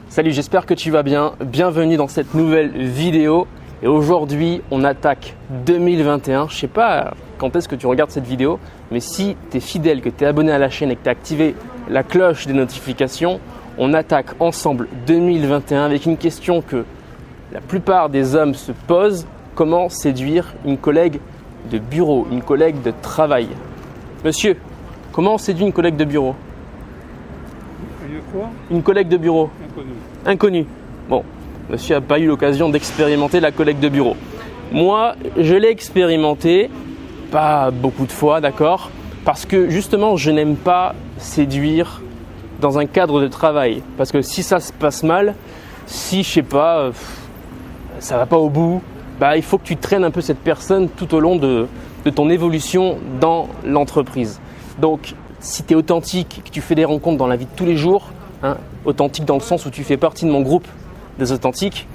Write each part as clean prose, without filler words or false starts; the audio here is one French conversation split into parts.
Salut, j'espère que tu vas bien. Bienvenue dans cette nouvelle vidéo. Et aujourd'hui, on attaque 2021. Je ne sais pas quand est-ce que tu regardes cette vidéo, mais si tu es fidèle, que tu es abonné à la chaîne et que tu as activé la cloche des notifications, on attaque ensemble 2021 avec une question que la plupart des hommes se posent. Comment séduire une collègue de bureau, une collègue de travail? Monsieur, comment on séduit une collègue de bureau? Une collègue de bureau. Inconnue. Bon, monsieur n'a pas eu l'occasion d'expérimenter la collègue de bureau. Moi, je l'ai expérimenté, pas beaucoup de fois, d'accord, parce que justement, je n'aime pas séduire dans un cadre de travail. Parce que si ça se passe mal, si, je sais pas, ça va pas au bout, il faut que tu traînes un peu cette personne tout au long de ton évolution dans l'entreprise. Donc, si tu es authentique, que tu fais des rencontres dans la vie de tous les jours, authentique dans le sens où tu fais partie de mon groupe des authentiques,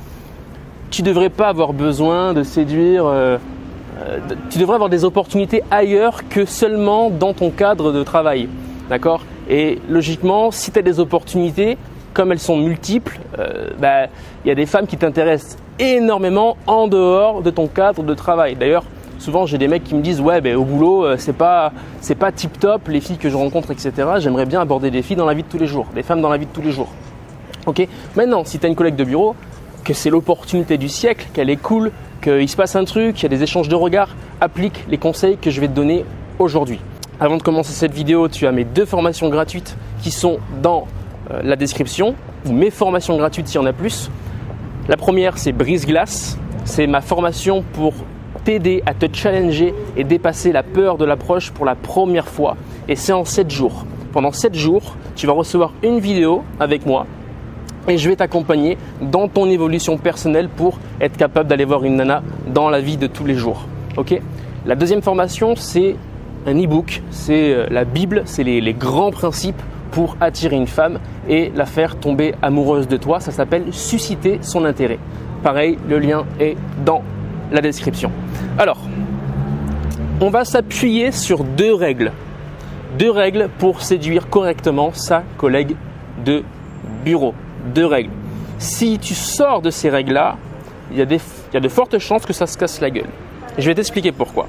tu ne devrais pas avoir besoin de séduire, tu devrais avoir des opportunités ailleurs que seulement dans ton cadre de travail. D'accord ? Et logiquement, si tu as des opportunités, comme elles sont multiples, y a des femmes qui t'intéressent énormément en dehors de ton cadre de travail. D'ailleurs, souvent j'ai des mecs qui me disent au boulot c'est pas tip top les filles que je rencontre, etc. J'aimerais bien aborder des filles dans la vie de tous les jours, des femmes dans la vie de tous les jours. Ok. Maintenant, si tu as une collègue de bureau, que c'est l'opportunité du siècle, qu'elle est cool, qu'il se passe un truc, qu'il y a des échanges de regards, applique les conseils que je vais te donner aujourd'hui. Avant de commencer cette vidéo, tu as mes 2 formations gratuites qui sont dans la description, ou mes formations gratuites s'il y en a plus. La première, c'est Brise-Glace. C'est ma formation pour t'aider à te challenger et dépasser la peur de l'approche pour la première fois. Et c'est en 7 jours. Pendant 7 jours, tu vas recevoir une vidéo avec moi et je vais t'accompagner dans ton évolution personnelle pour être capable d'aller voir une nana dans la vie de tous les jours. Ok ? La deuxième formation, c'est un e-book. C'est la Bible, c'est les grands principes pour attirer une femme et la faire tomber amoureuse de toi. Ça s'appelle Susciter son intérêt. Pareil, le lien est dans la description. Alors, on va s'appuyer sur 2 règles. 2 règles pour séduire correctement sa collègue de bureau. 2 règles. Si tu sors de ces règles-là, il y a de fortes chances que ça se casse la gueule. Je vais t'expliquer pourquoi.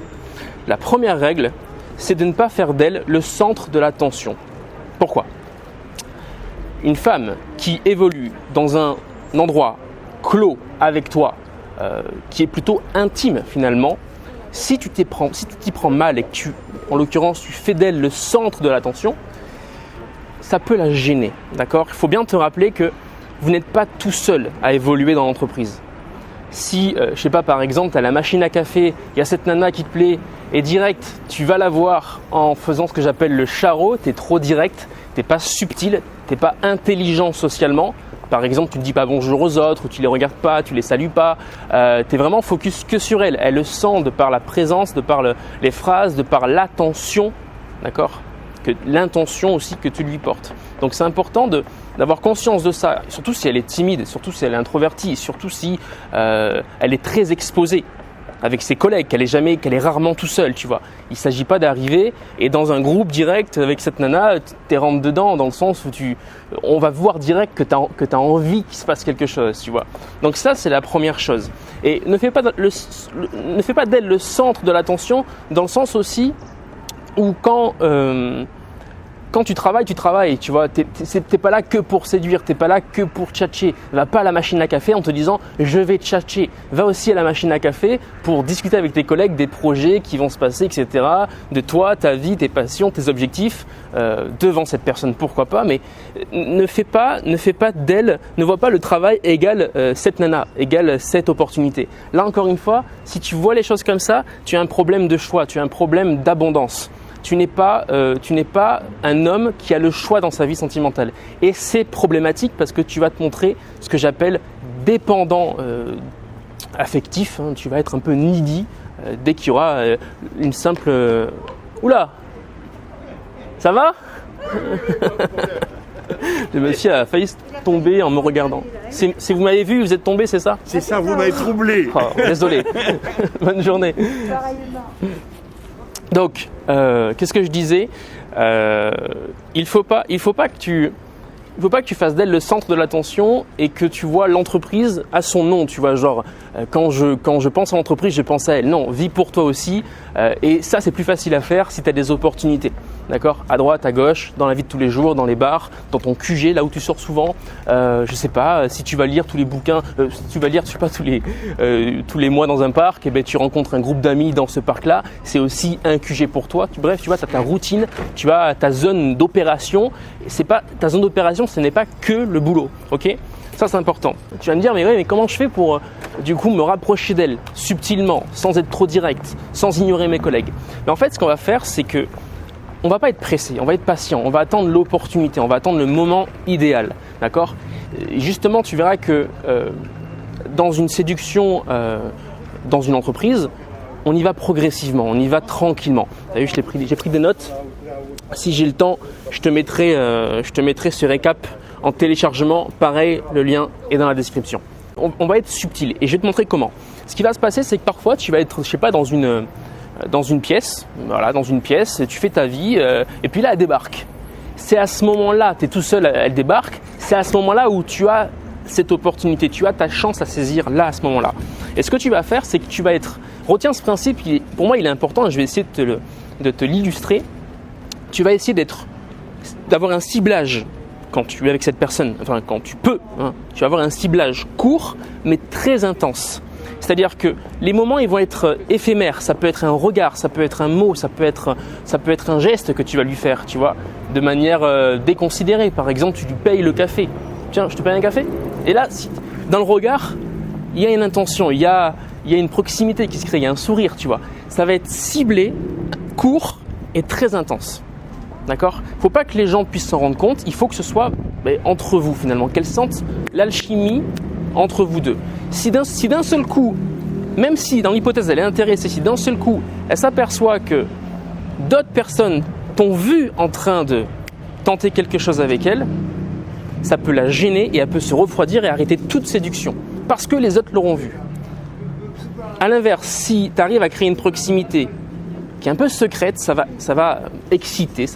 La première règle, c'est de ne pas faire d'elle le centre de l'attention. Pourquoi ? Une femme qui évolue dans un endroit clos avec toi, qui est plutôt intime finalement, si tu t'y prends mal et que en l'occurrence tu fais d'elle le centre de l'attention, ça peut la gêner, d'accord ? Il faut bien te rappeler que vous n'êtes pas tout seul à évoluer dans l'entreprise. Si, je sais pas, par exemple, tu as la machine à café, il y a cette nana qui te plaît et direct, tu vas la voir en faisant ce que j'appelle le charreau, tu es trop direct, tu n'es pas subtil, tu n'es pas intelligent socialement. Par exemple, tu ne dis pas bonjour aux autres, ou tu les regardes pas, tu les salues pas. Tu es vraiment focus que sur elle. Elle le sent de par la présence, de par les phrases, de par l'attention, d'accord ? L'intention aussi que tu lui portes. Donc c'est important d'avoir conscience de ça, surtout si elle est timide, surtout si elle est introvertie, surtout si elle est très exposée avec ses collègues, qu'elle est rarement tout seul, tu vois. Il ne s'agit pas d'arriver et dans un groupe direct avec cette nana, tu rentres dedans dans le sens où on va voir direct que tu as envie qu'il se passe quelque chose, tu vois. Donc ça, c'est la première chose. Et ne fais pas d'elle le centre de l'attention dans le sens aussi où quand tu travailles, tu vois, t'es pas là que pour séduire, t'es pas là que pour tchatcher. Va pas à la machine à café en te disant je vais tchatcher. Va aussi à la machine à café pour discuter avec tes collègues des projets qui vont se passer, etc. De toi, ta vie, tes passions, tes objectifs devant cette personne, pourquoi pas. Mais ne fais pas d'elle, ne vois pas le travail égale cette nana, égale cette opportunité. Là encore une fois, si tu vois les choses comme ça, tu as un problème de choix, tu as un problème d'abondance. Tu n'es pas un homme qui a le choix dans sa vie sentimentale. Et c'est problématique parce que tu vas te montrer ce que j'appelle dépendant affectif. Tu vas être un peu needy dès qu'il y aura une simple… Oula ! Ça va ? Le monsieur a failli tomber en me regardant. Si vous m'avez vu, vous êtes tombé, c'est ça ? C'est ça, vous m'avez troublé. Oh, désolé. Bonne journée. Donc, qu'est-ce que je disais ? Il faut pas que faut pas que tu fasses d'elle le centre de l'attention et que tu vois l'entreprise à son nom, tu vois, genre quand je pense à l'entreprise, je pense à elle. Non, vis pour toi aussi et ça c'est plus facile à faire si tu as des opportunités. D'accord, à droite, à gauche, dans la vie de tous les jours, dans les bars, dans ton QG, là où tu sors souvent. Je sais pas, si tu vas lire tous les bouquins, si tu vas lire, je sais pas, tous les mois dans un parc, et ben tu rencontres un groupe d'amis dans ce parc-là. C'est aussi un QG pour toi. Bref, tu vois, tu as ta routine, tu as ta zone d'opération. C'est pas ta zone d'opération, ce n'est pas que le boulot. Ok ? Ça c'est important. Tu vas me dire, mais comment je fais pour du coup me rapprocher d'elle subtilement, sans être trop direct, sans ignorer mes collègues ? Mais en fait, ce qu'on va faire, c'est que on va pas être pressé, on va être patient, on va attendre l'opportunité, on va attendre le moment idéal, d'accord ? Et justement, tu verras que dans une séduction, dans une entreprise, on y va progressivement, on y va tranquillement. T'as vu, j'ai pris des notes. Si j'ai le temps, je te mettrai ce récap en téléchargement. Pareil, le lien est dans la description. On va être subtil et je vais te montrer comment. Ce qui va se passer, c'est que parfois, tu vas être, je sais pas, dans une pièce, tu fais ta vie et puis là elle débarque. C'est à ce moment-là, tu es tout seul, elle débarque, c'est à ce moment-là où tu as cette opportunité, tu as ta chance à saisir là à ce moment-là. Et ce que tu vas faire, c'est que tu vas retiens ce principe, pour moi il est important, je vais essayer de te l'illustrer. Tu vas essayer d'avoir un ciblage quand tu es avec cette personne, enfin quand tu peux, tu vas avoir un ciblage court mais très intense. C'est-à-dire que les moments ils vont être éphémères, ça peut être un regard, ça peut être un mot, ça peut être un geste que tu vas lui faire, tu vois, de manière déconsidérée. Par exemple, tu lui payes le café. Tiens, je te paye un café ? Et là, dans le regard, il y a une intention, il y a une proximité qui se crée, il y a un sourire, tu vois. Ça va être ciblé, court et très intense. D'accord ? Il ne faut pas que les gens puissent s'en rendre compte, il faut que ce soit entre vous finalement, qu'elles sentent l'alchimie entre vous deux. Si d'un seul coup, même si dans l'hypothèse elle est intéressée, si d'un seul coup elle s'aperçoit que d'autres personnes t'ont vu en train de tenter quelque chose avec elle, ça peut la gêner et elle peut se refroidir et arrêter toute séduction parce que les autres l'auront vu. A l'inverse, si tu arrives à créer une proximité qui est un peu secrète, ça va exciter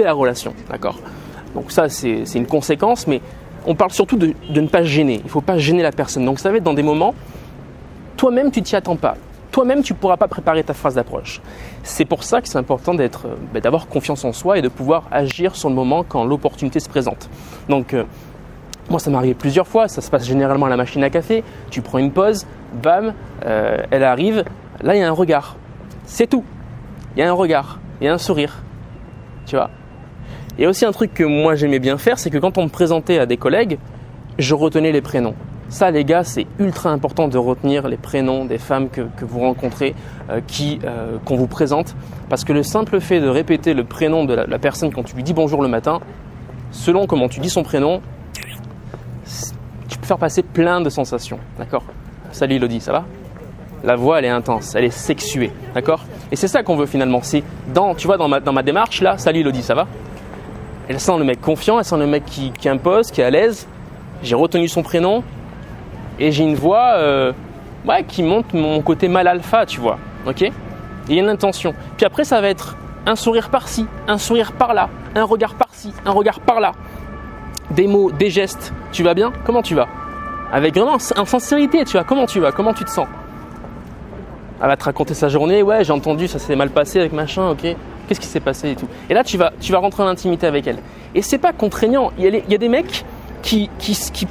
la relation, d'accord ? Donc ça c'est une conséquence, mais on parle surtout de ne pas gêner. Il ne faut pas gêner la personne. Donc ça va être dans des moments, toi-même tu t'y attends pas. Toi-même tu ne pourras pas préparer ta phrase d'approche. C'est pour ça que c'est important d'avoir confiance en soi et de pouvoir agir sur le moment quand l'opportunité se présente. Donc moi ça m'est arrivé plusieurs fois, ça se passe généralement à la machine à café. Tu prends une pause, bam, elle arrive, là il y a un regard. C'est tout. Il y a un regard, il y a un sourire. Tu vois ? Il y a aussi un truc que moi j'aimais bien faire, c'est que quand on me présentait à des collègues, je retenais les prénoms. Ça les gars, c'est ultra important de retenir les prénoms des femmes que vous rencontrez, qu'on vous présente. Parce que le simple fait de répéter le prénom de la personne quand tu lui dis bonjour le matin, selon comment tu dis son prénom, tu peux faire passer plein de sensations. D'accord ? Salut Elodie, ça va ? La voix elle est intense, elle est sexuée. D'accord ? Et c'est ça qu'on veut finalement. C'est tu vois dans ma démarche là, salut Elodie, ça va ? Elle sent le mec confiant, elle sent le mec qui impose, qui est à l'aise. J'ai retenu son prénom et j'ai une voix qui montre mon côté mal alpha, tu vois. Ok ? Et il y a une intention. Puis après, ça va être un sourire par-ci, un sourire par-là, un regard par-ci, un regard par-là. Des mots, des gestes. Tu vas bien ? Comment tu vas ? Avec vraiment en sincérité, tu vois. Comment tu vas ? Comment tu te sens ? Elle va te raconter sa journée. Ouais, j'ai entendu, ça s'est mal passé avec machin, ok ? Qu'est-ce qui s'est passé et tout. Et là, tu vas rentrer en intimité avec elle. Et c'est pas contraignant. Il y a des mecs qui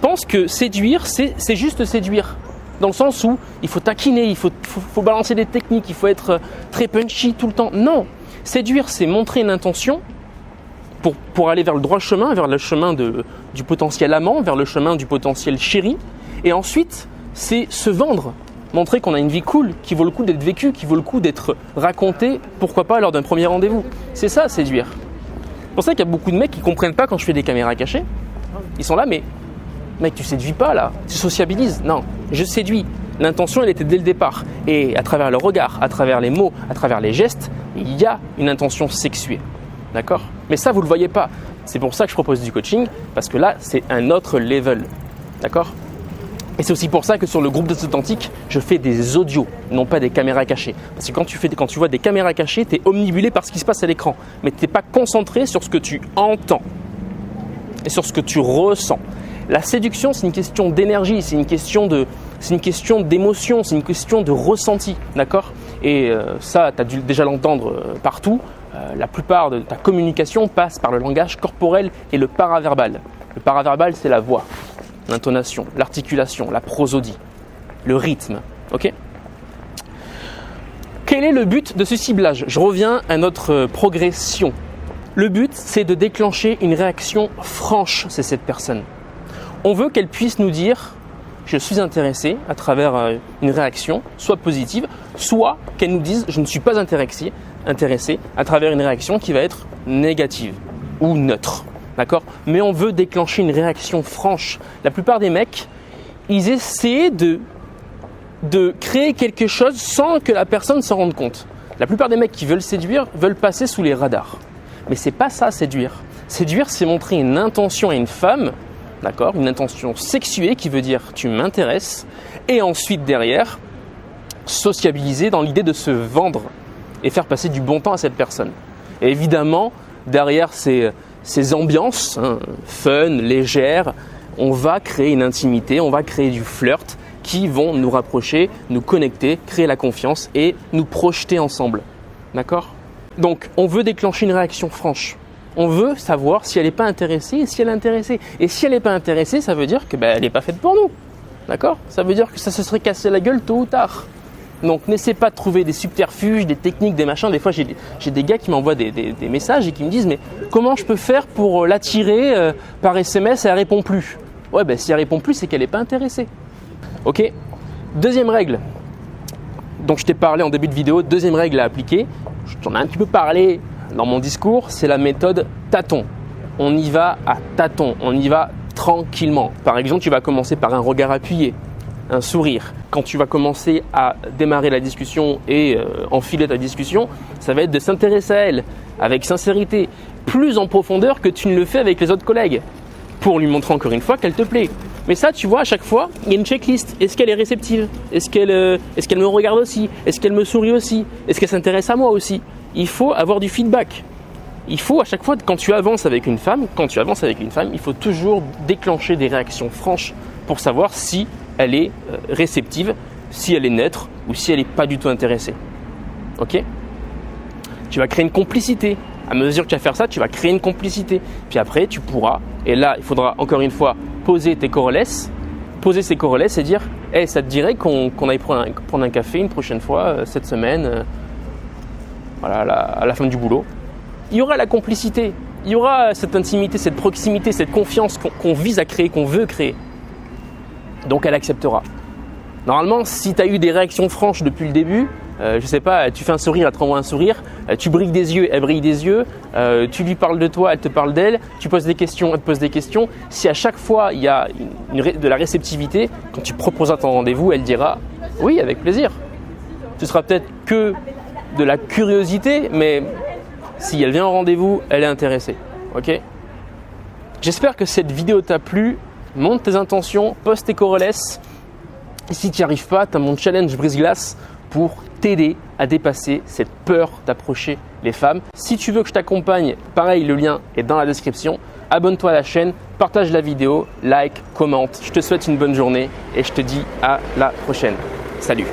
pensent que séduire, c'est juste séduire. Dans le sens où il faut taquiner, il faut balancer des techniques, il faut être très punchy tout le temps. Non. Séduire, c'est montrer une intention pour aller vers le droit chemin, vers le chemin du potentiel amant, vers le chemin du potentiel chéri. Et ensuite, c'est se vendre. Montrer qu'on a une vie cool, qui vaut le coup d'être vécue, qui vaut le coup d'être racontée, pourquoi pas lors d'un premier rendez-vous. C'est ça, séduire. C'est pour ça qu'il y a beaucoup de mecs qui ne comprennent pas quand je fais des caméras cachées. Ils sont là, mais mec, tu séduis pas là, tu sociabilises. Non, je séduis. L'intention, elle était dès le départ. Et à travers le regard, à travers les mots, à travers les gestes, il y a une intention sexuée. D'accord ? Mais ça, vous ne le voyez pas. C'est pour ça que je propose du coaching, parce que là, c'est un autre level. D'accord ? Et c'est aussi pour ça que sur le groupe des authentiques, je fais des audios, non pas des caméras cachées. Parce que quand tu vois des caméras cachées, tu es omnibulé par ce qui se passe à l'écran. Mais tu n'es pas concentré sur ce que tu entends. et sur ce que tu ressens. La séduction, c'est une question d'énergie, c'est une question d'émotion, c'est une question de ressenti, d'accord? Et ça, tu as dû déjà l'entendre partout. La plupart de ta communication passe par le langage corporel et le paraverbal. Le paraverbal, c'est la voix, l'intonation, l'articulation, la prosodie, le rythme, ok? Quel est le but de ce ciblage? Je reviens à notre progression. Le but, c'est de déclencher une réaction franche chez cette personne. On veut qu'elle puisse nous dire « je suis intéressé » à travers une réaction, soit positive, soit qu'elle nous dise « je ne suis pas intéressé » à travers une réaction qui va être négative ou neutre. D'accord? Mais on veut déclencher une réaction franche. La plupart des mecs, ils essaient de créer quelque chose sans que la personne s'en rende compte. La plupart des mecs qui veulent séduire veulent passer sous les radars. Mais c'est pas ça, séduire. Séduire, c'est montrer une intention à une femme, d'accord, une intention sexuée qui veut dire tu m'intéresses, et ensuite derrière, sociabiliser dans l'idée de se vendre et faire passer du bon temps à cette personne. Et évidemment, derrière ces ambiances fun, légères, on va créer une intimité, on va créer du flirt qui vont nous rapprocher, nous connecter, créer la confiance et nous projeter ensemble. D'accord ? Donc, on veut déclencher une réaction franche. On veut savoir si elle n'est pas intéressée et si elle est intéressée. Et si elle n'est pas intéressée, ça veut dire que elle n'est pas faite pour nous. D'accord ? Ça veut dire que ça se serait cassé la gueule tôt ou tard. Donc, n'essaie pas de trouver des subterfuges, des techniques, des machins. Des fois, j'ai des gars qui m'envoient des messages et qui me disent « Mais comment je peux faire pour l'attirer par SMS et elle ne répond plus ?» Ouais, si elle ne répond plus, c'est qu'elle n'est pas intéressée. Ok ? Deuxième règle. Donc, je t'ai parlé en début de vidéo. Deuxième règle à appliquer. Je t'en ai un petit peu parlé dans mon discours. C'est la méthode tâton. On y va à tâton. On y va tranquillement. Par exemple, tu vas commencer par un regard appuyé, un sourire. Quand tu vas commencer à démarrer la discussion et enfiler ta discussion, ça va être de s'intéresser à elle avec sincérité, plus en profondeur que tu ne le fais avec les autres collègues, pour lui montrer encore une fois qu'elle te plaît. Mais ça, tu vois, à chaque fois, il y a une checklist. Est-ce qu'elle est réceptive ? Est-ce qu'elle me regarde aussi ? Est-ce qu'elle me sourit aussi ? Est-ce qu'elle s'intéresse à moi aussi ? Il faut avoir du feedback. Il faut à chaque fois, quand tu avances avec une femme, il faut toujours déclencher des réactions franches pour savoir si elle est réceptive, si elle est neutre ou si elle n'est pas du tout intéressée. Ok ? Tu vas créer une complicité. À mesure que tu vas faire ça, tu vas créer une complicité. Puis après, tu pourras, et là, il faudra encore une fois poser ces corrélés et dire hey, ça te dirait qu'on aille prendre un café une prochaine fois cette semaine à la fin du boulot. Il y aura la complicité, il y aura cette intimité, cette proximité, cette confiance qu'on vise à créer, qu'on veut créer. Donc elle acceptera. Normalement, si tu as eu des réactions franches depuis le début, je sais pas, tu fais un sourire, elle te renvoie un sourire, tu brilles des yeux, elle brille des yeux, tu lui parles de toi, elle te parle d'elle, tu poses des questions, elle te pose des questions. Si à chaque fois il y a de la réceptivité, quand tu proposeras ton rendez-vous, elle dira oui, avec plaisir. Ce sera peut-être que de la curiosité, mais si elle vient au rendez-vous, elle est intéressée. Ok ? J'espère que cette vidéo t'a plu. Montre tes intentions, poste tes corrélés. Et si tu n'y arrives pas, tu as mon challenge brise-glace pour t'aider à dépasser cette peur d'approcher les femmes. Si tu veux que je t'accompagne, pareil, le lien est dans la description. Abonne-toi à la chaîne, partage la vidéo, like, commente. Je te souhaite une bonne journée et je te dis à la prochaine. Salut!